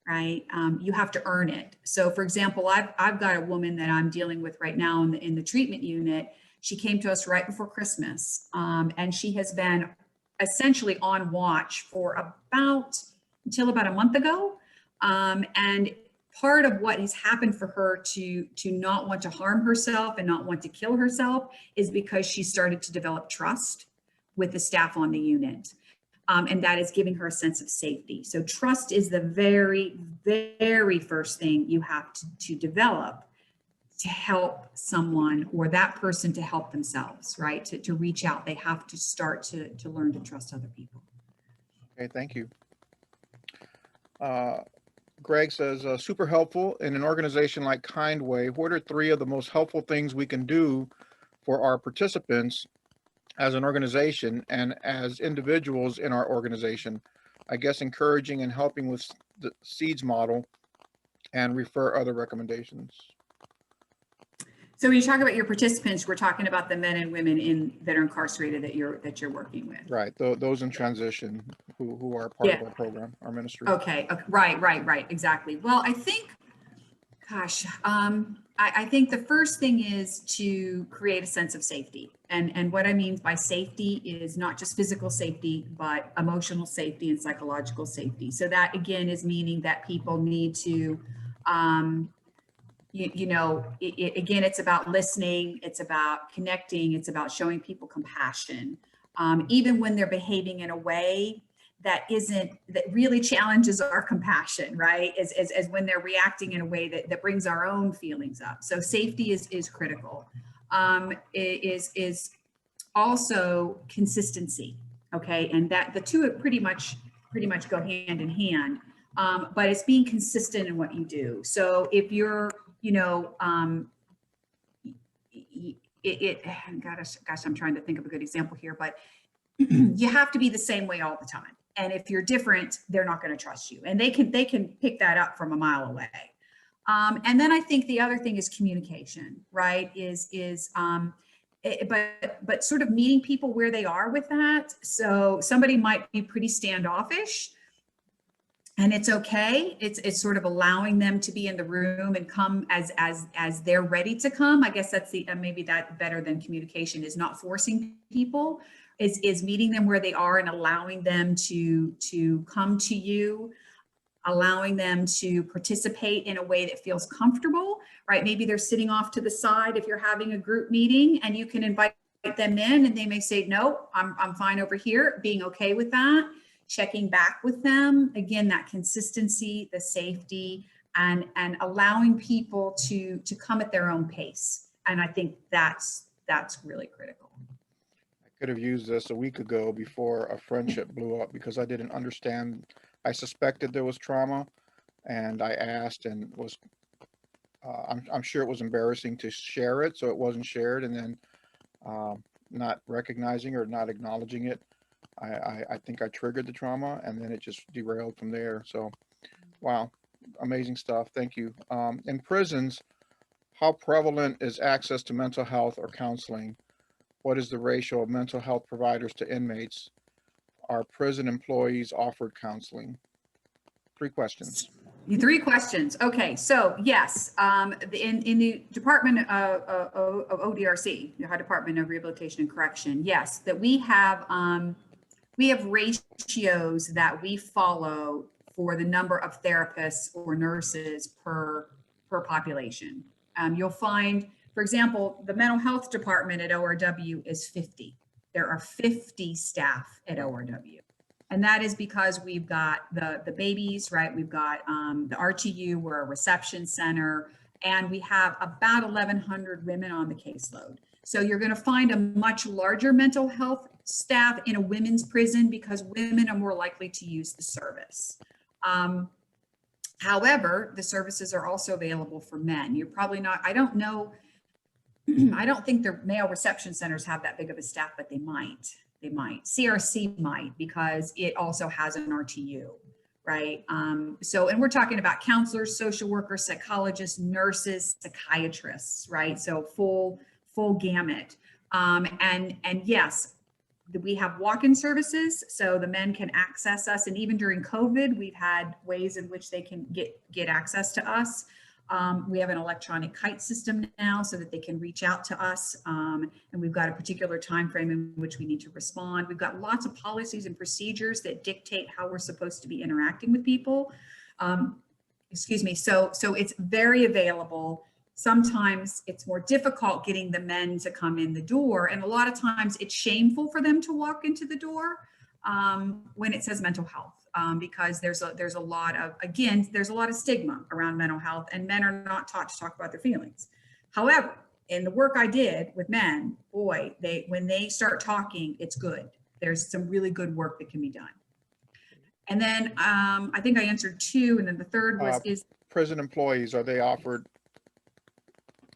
right? You have to earn it. So for example, I've got a woman that I'm dealing with right now in the treatment unit. She came to us right before Christmas, and she has been essentially on watch for until about a month ago. And part of what has happened for her to not want to harm herself and not want to kill herself is because she started to develop trust with the staff on the unit. And that is giving her a sense of safety. So trust is the very, very first thing you have to develop to help someone or that person to help themselves, right? To reach out, they have to start to learn to trust other people. Okay, thank you. Greg says, super helpful. In an organization like Kindway, what are 3 of the most helpful things we can do for our participants as an organization and as individuals in our organization? I guess encouraging and helping with the SEEDS model and refer other recommendations. So when you talk about your participants, we're talking about the men and women that are incarcerated that you're working with. Right, those in transition who are part of our program, our ministry. Okay, right, exactly. Well, I think Gosh, I think the first thing is to create a sense of safety. And what I mean by safety is not just physical safety, but emotional safety and psychological safety. So that again is meaning that people need to, again, it's about listening, it's about connecting, it's about showing people compassion. Even when they're behaving in a way that really challenges our compassion, right? As when they're reacting in a way that brings our own feelings up. So safety is critical. Is also consistency, okay? And that the two pretty much go hand in hand. But it's being consistent in what you do. So if you're, gosh, I'm trying to think of a good example here, but you have to be the same way all the time. And if you're different, they're not going to trust you. And they can pick that up from a mile away. And then I think the other thing is communication, right? But sort of meeting people where they are with that. So somebody might be pretty standoffish, and it's okay. It's sort of allowing them to be in the room and come as they're ready to come. I guess that's maybe that better than communication is not forcing people. Is meeting them where they are and allowing them to come to you, allowing them to participate in a way that feels comfortable, right? Maybe they're sitting off to the side if you're having a group meeting, and you can invite them in and they may say, no, I'm fine over here, being okay with that, checking back with them. Again, that consistency, the safety, and allowing people to come at their own pace. And I think that's really critical. Could have used this a week ago before a friendship blew up because I didn't understand. I suspected there was trauma, and I asked, and was I'm sure it was embarrassing to share it, so it wasn't shared, and then not recognizing or not acknowledging it, I think I triggered the trauma, and then it just derailed from there. So, wow, amazing stuff. Thank you. In prisons, how prevalent is access to mental health or counseling? What is the ratio of mental health providers to inmates? Are prison employees offered counseling? 3 questions. 3 questions. Okay, so yes, in the Department of ODRC, the Ohio Department of Rehabilitation and Correction, yes, that we have ratios that we follow for the number of therapists or nurses per population. You'll find, for example, the mental health department at ORW is 50. There are 50 staff at ORW. And that is because we've got the babies, right? We've got the RTU, we're a reception center, and we have about 1,100 women on the caseload. So you're going to find a much larger mental health staff in a women's prison because women are more likely to use the service. However, the services are also available for men. You're probably not, I don't know, I don't think the male reception centers have that big of a staff, but they might. CRC might, because it also has an RTU, right? And we're talking about counselors, social workers, psychologists, nurses, psychiatrists, right? So full gamut. And yes, we have walk-in services, so the men can access us. And even during COVID, we've had ways in which they can get access to us. We have an electronic kite system now so that they can reach out to us. And we've got a particular time frame in which we need to respond. We've got lots of policies and procedures that dictate how we're supposed to be interacting with people. Excuse me. So it's very available. Sometimes it's more difficult getting the men to come in the door. And a lot of times it's shameful for them to walk into the door when it says mental health. Because there's a lot of stigma around mental health, and men are not taught to talk about their feelings. However, in the work I did with men, boy, when they start talking, it's good. There's some really good work that can be done. And then I think I answered 2, and then the third was prison employees, are they offered?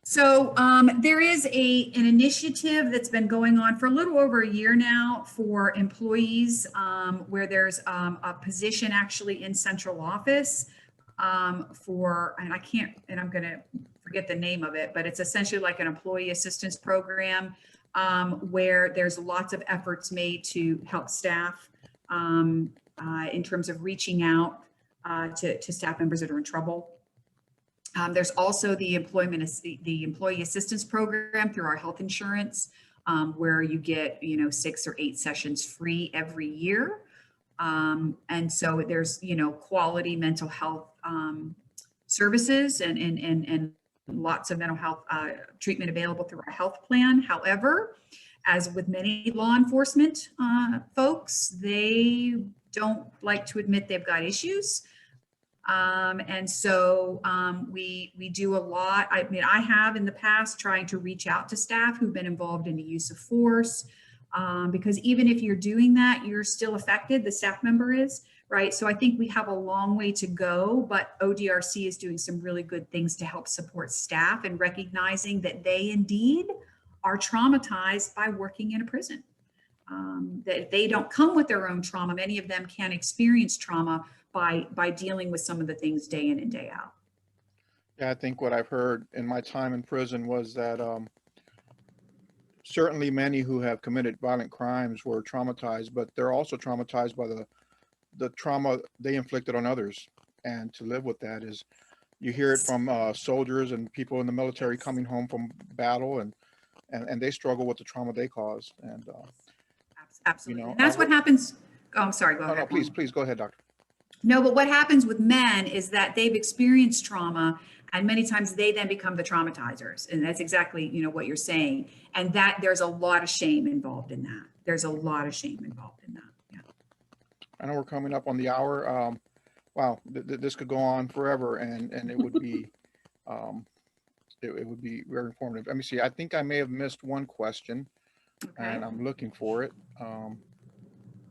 So there is an initiative that's been going on for a little over a year now for employees, where there's a position actually in central office and I'm going to forget the name of it, but it's essentially like an employee assistance program where there's lots of efforts made to help staff in terms of reaching out to staff members that are in trouble. There's also the employee assistance program through our health insurance, where you get, 6 or 8 sessions free every year. And so there's, quality mental health services and lots of mental health treatment available through our health plan. However, as with many law enforcement folks, they don't like to admit they've got issues. And so we do a lot. I mean, I have in the past trying to reach out to staff who've been involved in the use of force, because even if you're doing that, you're still affected, the staff member is, right? So I think we have a long way to go, but ODRC is doing some really good things to help support staff and recognizing that they indeed are traumatized by working in a prison. That they don't come with their own trauma. Many of them can experience trauma by dealing with some of the things day in and day out. Yeah, I think what I've heard in my time in prison was that certainly many who have committed violent crimes were traumatized, but they're also traumatized by the trauma they inflicted on others. And to live with that is, you hear it from soldiers and people in the military coming home from battle, and they struggle with the trauma they caused. And absolutely, and that's what happens. Oh, I'm sorry. Go ahead. No, please go ahead, doctor. No, but what happens with men is that they've experienced trauma, and many times they then become the traumatizers. And that's exactly, what you're saying. And that there's a lot of shame involved in that. There's a lot of shame involved in that. Yeah. I know we're coming up on the hour. Wow, this could go on forever, and it would be it would be very informative. Let me see. I think I may have missed one question, Okay. and I'm looking for it.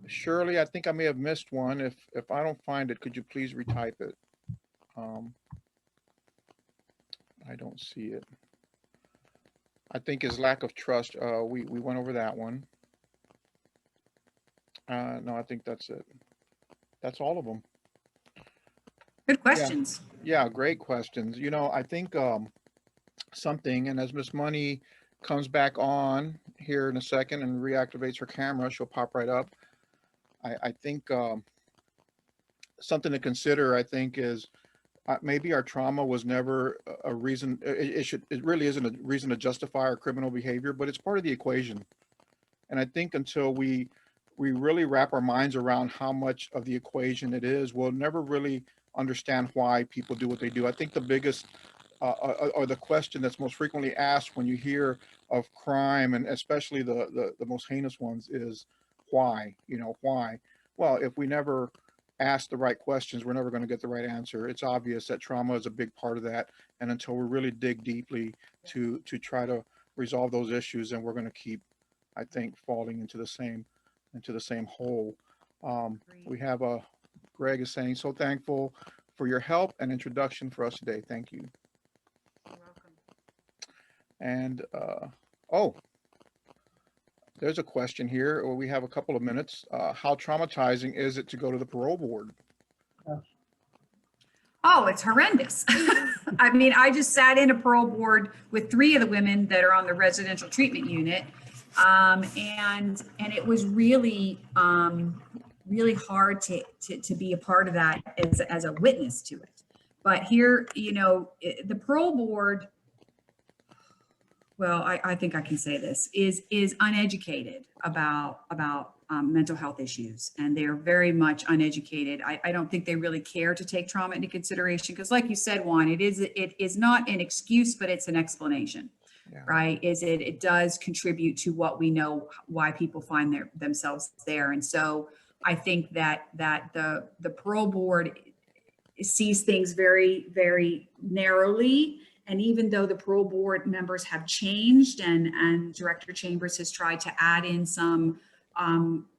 Shirley, I think I may have missed one. If I don't find it, could you please retype it? I don't see it. I think his lack of trust. We went over that one. No, I think that's it. That's all of them. Good questions. Yeah, great questions. I think something, and as Miss Money comes back on here in a second and reactivates her camera, she'll pop right up. I think something to consider, I think, is maybe our trauma was never a reason. It really isn't a reason to justify our criminal behavior, but it's part of the equation. And I think until we really wrap our minds around how much of the equation it is, we'll never really understand why people do what they do. I think the biggest or the question that's most frequently asked when you hear of crime, and especially the most heinous ones, is why? Why? Well, if we never ask the right questions, we're never going to get the right answer. It's obvious that trauma is a big part of that, and until we really dig deeply to try to resolve those issues, then we're going to keep, I think, falling into the same hole. We have Greg is saying, so thankful for your help and introduction for us today. Thank you. You're welcome. And oh, there's a question here. Well, we have a couple of minutes. How traumatizing is it to go to the parole board? Oh, it's horrendous. I mean, I just sat in a parole board with 3 of the women that are on the residential treatment unit. And it was really, really hard to be a part of that as a witness to it. But here, the parole board, well, I think I can say this, is uneducated about mental health issues, and they're very much uneducated. I don't think they really care to take trauma into consideration, because like you said, Juan, it is not an excuse, but it's an explanation. Yeah. Right? It does contribute to what we know, why people find themselves there. And so I think that the parole board sees things very, very narrowly. And even though the parole board members have changed, and Director Chambers has tried to add in some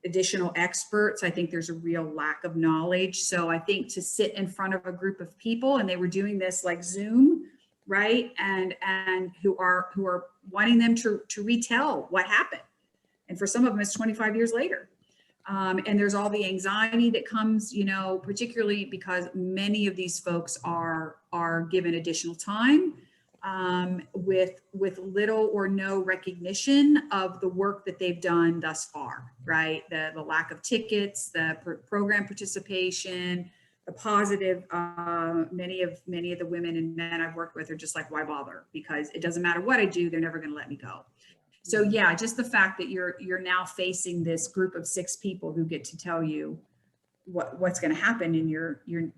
additional experts, I think there's a real lack of knowledge. So I think to sit in front of a group of people, and they were doing this like Zoom, right? And who are wanting them to retell what happened. And for some of them, it's 25 years later. And there's all the anxiety that comes, particularly because many of these folks are given additional time with little or no recognition of the work that they've done thus far, right? The lack of tickets, the program participation, the positive, many of the women and men I've worked with are just like, why bother? Because it doesn't matter what I do, they're never going to let me go. So yeah, just the fact that you're now facing this group of 6 people who get to tell you what's going to happen in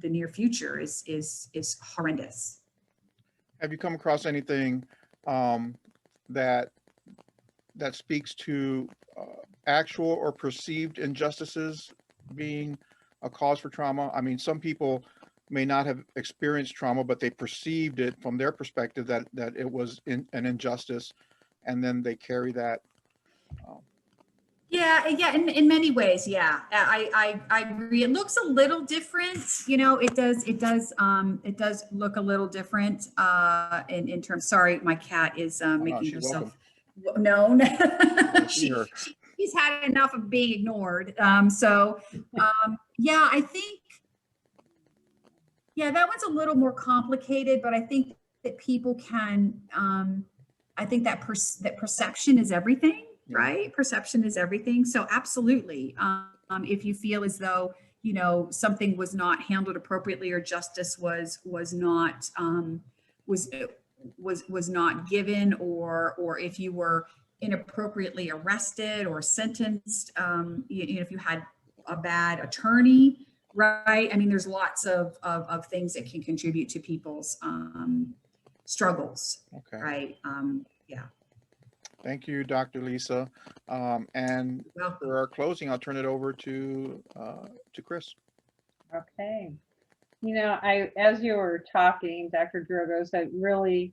the near future is horrendous. Have you come across anything that speaks to actual or perceived injustices being a cause for trauma? I mean, some people may not have experienced trauma, but they perceived it from their perspective that it was an injustice, and then they carry that. Yeah, in many ways, yeah. I agree. It looks a little different, you know, it does look a little different in terms, sorry, my cat is making herself known. She's had enough of being ignored. Yeah, I think, yeah, that one's a little more complicated, but I think that people can, I think that perception is everything. Right? Perception is everything. So absolutely. If you feel as though, you know, something was not handled appropriately or justice was not given, or if you were inappropriately arrested or sentenced, you know, if you had a bad attorney, right? I mean, there's lots of things that can contribute to people's struggles. Okay. Right? Yeah. Thank you, Dr. Lisa. And for our closing, I'll turn it over to Chris. Okay. You know, as you were talking, Dr. Drogosz, it really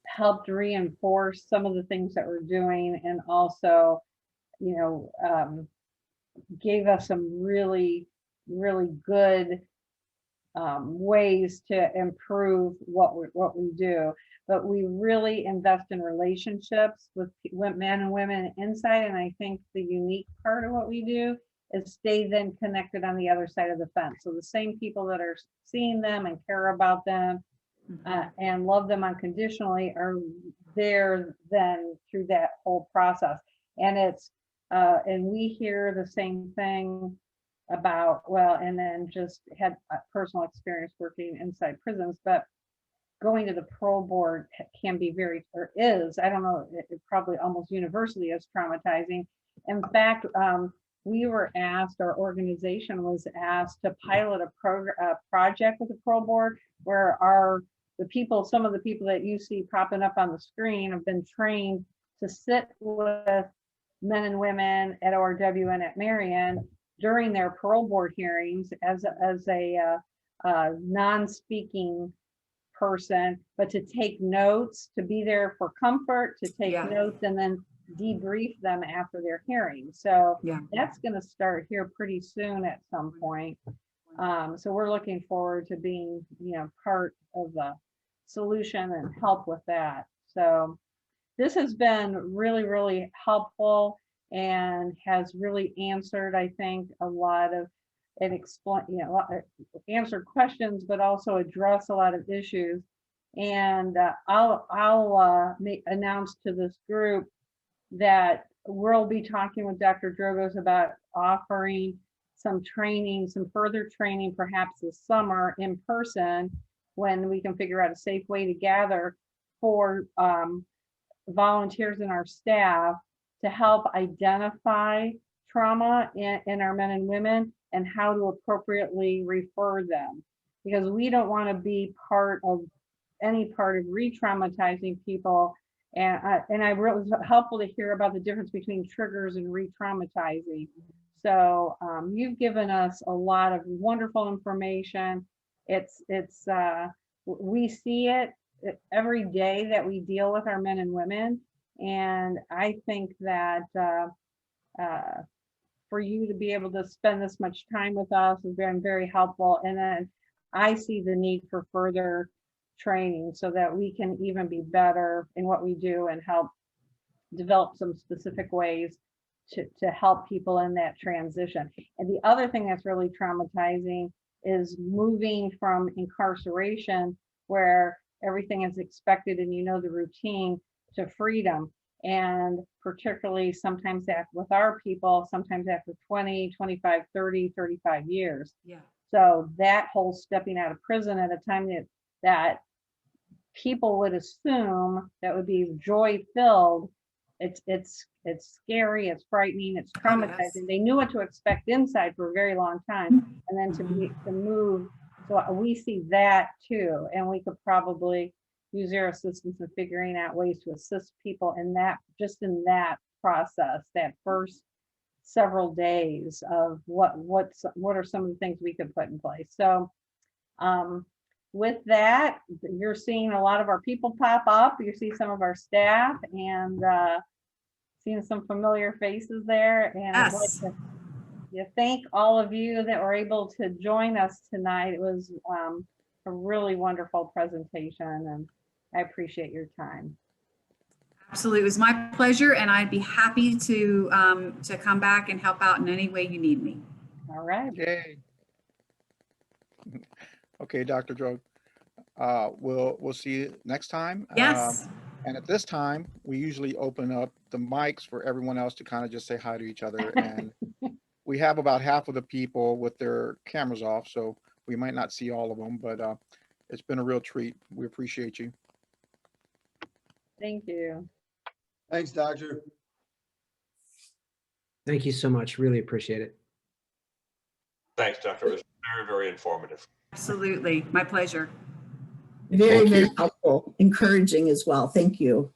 helped reinforce some of the things that we're doing, and also, you know, gave us some really, really good ways to improve what we do. But we really invest in relationships with men and women inside. And I think the unique part of what we do is stay then connected on the other side of the fence. So the same people that are seeing them and care about them and love them unconditionally are there then through that whole process. And it's, and we hear the same thing about, well, and then just had a personal experience working inside prisons, but going to the parole board can be very, or is, I don't know, it probably almost universally is traumatizing. In fact, we were asked, our organization was asked to pilot a project with the parole board where some of the people that you see popping up on the screen have been trained to sit with men and women at ORW and at Marion during their parole board hearings as a non-speaking person, but to take notes, to be there for comfort, to take notes, and then debrief them after their hearing. So that's going to start here pretty soon at some point. So we're looking forward to being, you know, part of the solution and help with that. So this has been really, really helpful and has really answered, I think, a lot of, and explain, you know, answer questions, but also address a lot of issues. And I'll announce to this group that we'll be talking with Dr. Drogosz about offering some training, some further training, perhaps this summer in person, when we can figure out a safe way to gather for volunteers and our staff to help identify trauma in our men and women and how to appropriately refer them, because we don't want to be part of any part of re-traumatizing people. And I really was helpful to hear about the difference between triggers and re-traumatizing. So you've given us a lot of wonderful information. We see it every day that we deal with our men and women. And I think that for you to be able to spend this much time with us has been very helpful. And then I see the need for further training so that we can even be better in what we do and help develop some specific ways to help people in that transition. And the other thing that's really traumatizing is moving from incarceration, where everything is expected and you know the routine, to freedom. And particularly sometimes with our people, sometimes after 20, 25, 30, 35 years. Yeah. So that whole stepping out of prison at a time that people would assume that would be joy filled, it's scary, it's frightening, it's Oh, traumatizing. yes. They knew what to expect inside for a very long time, and then to move. So we see that too, and we could probably use your assistance in figuring out ways to assist people in that, just in that process, that first several days of what are some of the things we could put in place. So with that, you're seeing a lot of our people pop up. You see some of our staff and seeing some familiar faces there. And I'd like Yes. to thank all of you that were able to join us tonight. It was a really wonderful presentation, and I appreciate your time. Absolutely. It was my pleasure, and I'd be happy to come back and help out in any way you need me. All right. Yay. Okay, Dr. Drogosz. We'll see you next time. Yes. And at this time, we usually open up the mics for everyone else to kind of just say hi to each other. And we have about half of the people with their cameras off, so we might not see all of them, but it's been a real treat. We appreciate you. Thank you. Thanks, Doctor. Thank you so much. Really appreciate it. Thanks, Doctor. It was very, very informative. Absolutely. My pleasure. Very, Thank you. very helpful, encouraging as well. Thank you.